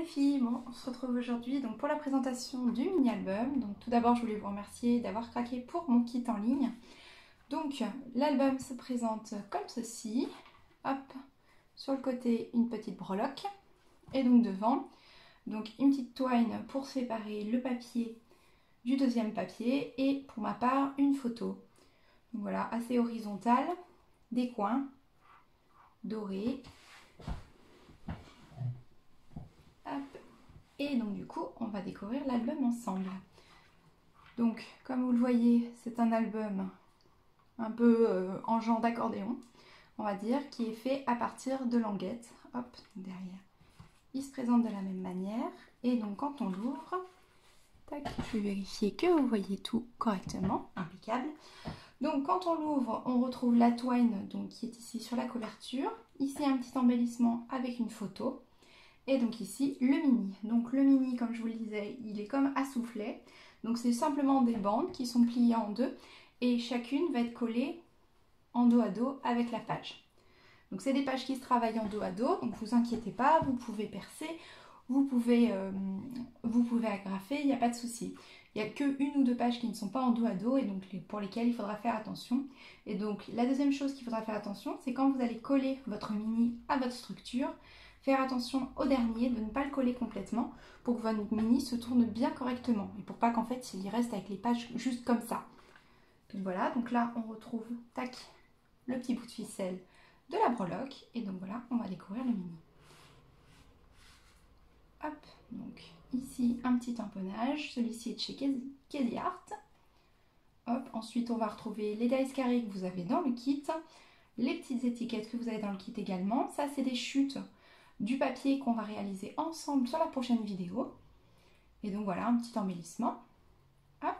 filles, bon, on se retrouve aujourd'hui donc pour la présentation du mini-album. Donc tout d'abord je voulais vous remercier d'avoir craqué pour mon kit en ligne. Donc l'album se présente comme ceci, hop, sur le côté une petite breloque et donc devant donc une petite toile pour séparer le papier du deuxième papier et pour ma part une photo. Donc voilà, assez horizontale, des coins dorés. Hop. Et donc du coup on va découvrir l'album ensemble. Donc comme vous le voyez, c'est un album un peu en genre d'accordéon, on va dire, qui est fait à partir de languettes. Hop, derrière. Il se présente de la même manière. Et donc quand on l'ouvre, tac, je vais vérifier que vous voyez tout correctement, impeccable. Donc quand on l'ouvre, on retrouve la twine donc, qui est ici sur la couverture. Ici un petit embellissement avec une photo. Et donc ici le mini. Donc le mini, comme je vous le disais, il est comme à soufflet. Donc c'est simplement des bandes qui sont pliées en deux et chacune va être collée en dos à dos avec la page. Donc c'est des pages qui se travaillent en dos à dos, donc vous inquiétez pas, vous pouvez percer, vous pouvez agrafer, il n'y a pas de souci. Il n'y a que une ou deux pages qui ne sont pas en dos à dos et donc pour lesquelles il faudra faire attention. Et donc la deuxième chose qu'il faudra faire attention, c'est quand vous allez coller votre mini à votre structure, faire attention au dernier, de ne pas le coller complètement pour que votre mini se tourne bien correctement et pour pas qu'en fait il y reste avec les pages juste comme ça. Donc voilà, donc là on retrouve, tac, le petit bout de ficelle de la breloque et donc voilà, on va découvrir le mini. Hop, donc ici un petit tamponnage, celui-ci est de chez Casey Art. Hop, ensuite on va retrouver les dies carrés que vous avez dans le kit, les petites étiquettes que vous avez dans le kit également. Ça c'est des chutes du papier qu'on va réaliser ensemble sur la prochaine vidéo. Et donc voilà, un petit embellissement. Hop.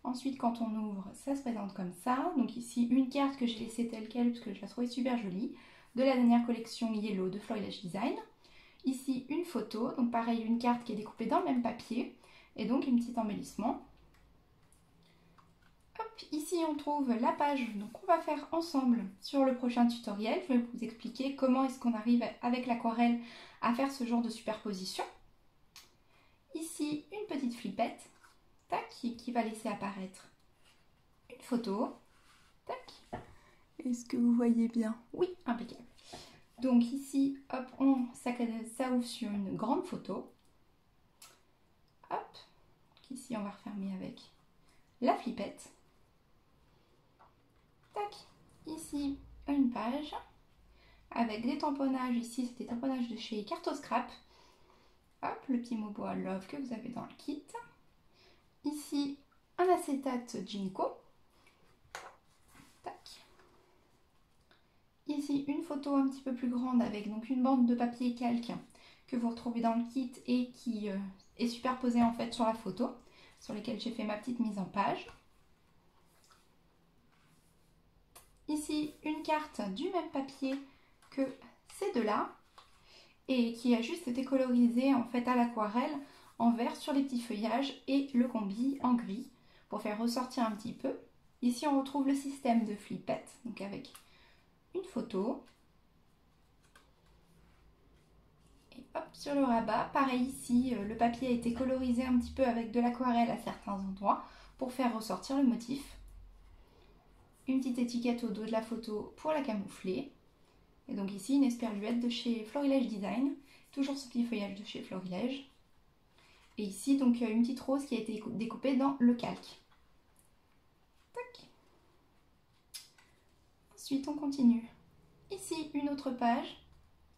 Ensuite, quand on ouvre, ça se présente comme ça. Donc ici, une carte que j'ai laissée telle qu'elle parce que je la trouvais super jolie, de la dernière collection Yellow de Florilège Design. Ici, une photo, donc pareil, une carte qui est découpée dans le même papier. Et donc, un petit embellissement. Hop, ici, on trouve la page qu'on va faire ensemble sur le prochain tutoriel. Je vais vous expliquer comment est-ce qu'on arrive avec l'aquarelle à faire ce genre de superposition. Ici, une petite flippette. Tac, qui va laisser apparaître une photo. Tac. Est-ce que vous voyez bien? Oui, impeccable. Donc ici, hop, ça ouvre sur une grande photo. Hop. Ici, on va refermer avec la flippette. Tac. Ici, une page avec des tamponnages. Ici, c'est des tamponnages de chez Cartoscrap. Hop, le petit mot bois Love que vous avez dans le kit. Ici, un acétate Jinko. Tac. Ici, une photo un petit peu plus grande avec donc une bande de papier calque que vous retrouvez dans le kit et qui est superposée en fait sur la photo, sur laquelle j'ai fait ma petite mise en page. Ici, une carte du même papier que ces deux-là et qui a juste été colorisée en fait à l'aquarelle en vert sur les petits feuillages et le combi en gris pour faire ressortir un petit peu. Ici on retrouve le système de flippette, donc avec une photo. Et hop, sur le rabat, pareil ici, le papier a été colorisé un petit peu avec de l'aquarelle à certains endroits pour faire ressortir le motif. Une petite étiquette au dos de la photo pour la camoufler. Et donc ici une esperluette de chez Florilège Design, toujours ce petit feuillage de chez Florilège. Et ici, donc, une petite rose qui a été découpée dans le calque. Tac. Ensuite, on continue. Ici, une autre page.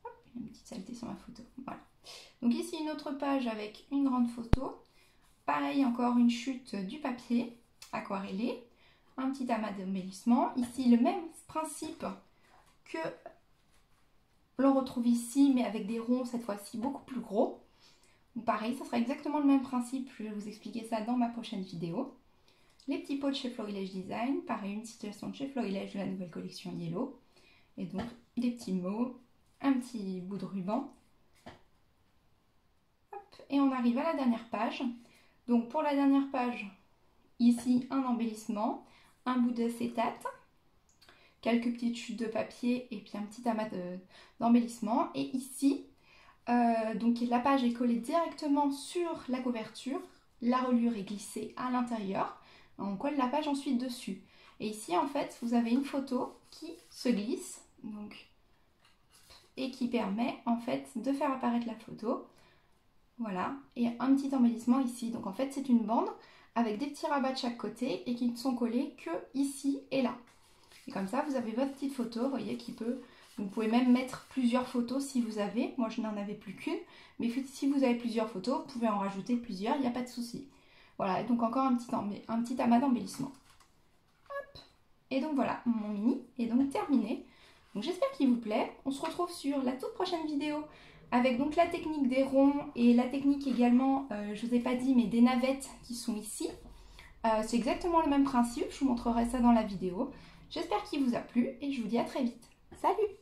Hop, une petite saleté sur ma photo. Voilà. Donc ici, une autre page avec une grande photo. Pareil, encore une chute du papier aquarellé. Un petit amas d'embellissement. Ici, le même principe que l'on retrouve ici, mais avec des ronds, cette fois-ci, beaucoup plus gros. Donc pareil, ça sera exactement le même principe, je vais vous expliquer ça dans ma prochaine vidéo. Les petits pots de chez Florilège Design, pareil, une citation de chez Florilège de la nouvelle collection Yellow. Et donc des petits mots, un petit bout de ruban. Hop, et on arrive à la dernière page. Donc pour la dernière page, ici un embellissement, un bout d'acétate, quelques petites chutes de papier et puis un petit amas d'embellissement. Et ici, Donc la page est collée directement sur la couverture, la reliure est glissée à l'intérieur, on colle la page ensuite dessus. Et ici en fait vous avez une photo qui se glisse donc, et qui permet en fait de faire apparaître la photo. Voilà, et un petit embellissement ici. Donc en fait c'est une bande avec des petits rabats de chaque côté et qui ne sont collés que ici et là. Et comme ça vous avez votre petite photo, vous voyez, qui peut... Vous pouvez même mettre plusieurs photos si vous avez. Moi je n'en avais plus qu'une, mais si vous avez plusieurs photos, vous pouvez en rajouter plusieurs, il n'y a pas de souci. Voilà, et donc encore un petit amas d'embellissement. Et donc voilà, mon mini est donc terminé. Donc j'espère qu'il vous plaît. On se retrouve sur la toute prochaine vidéo avec donc la technique des ronds et la technique également, je vous ai pas dit, mais des navettes qui sont ici. C'est exactement le même principe, je vous montrerai ça dans la vidéo. J'espère qu'il vous a plu et je vous dis à très vite. Salut!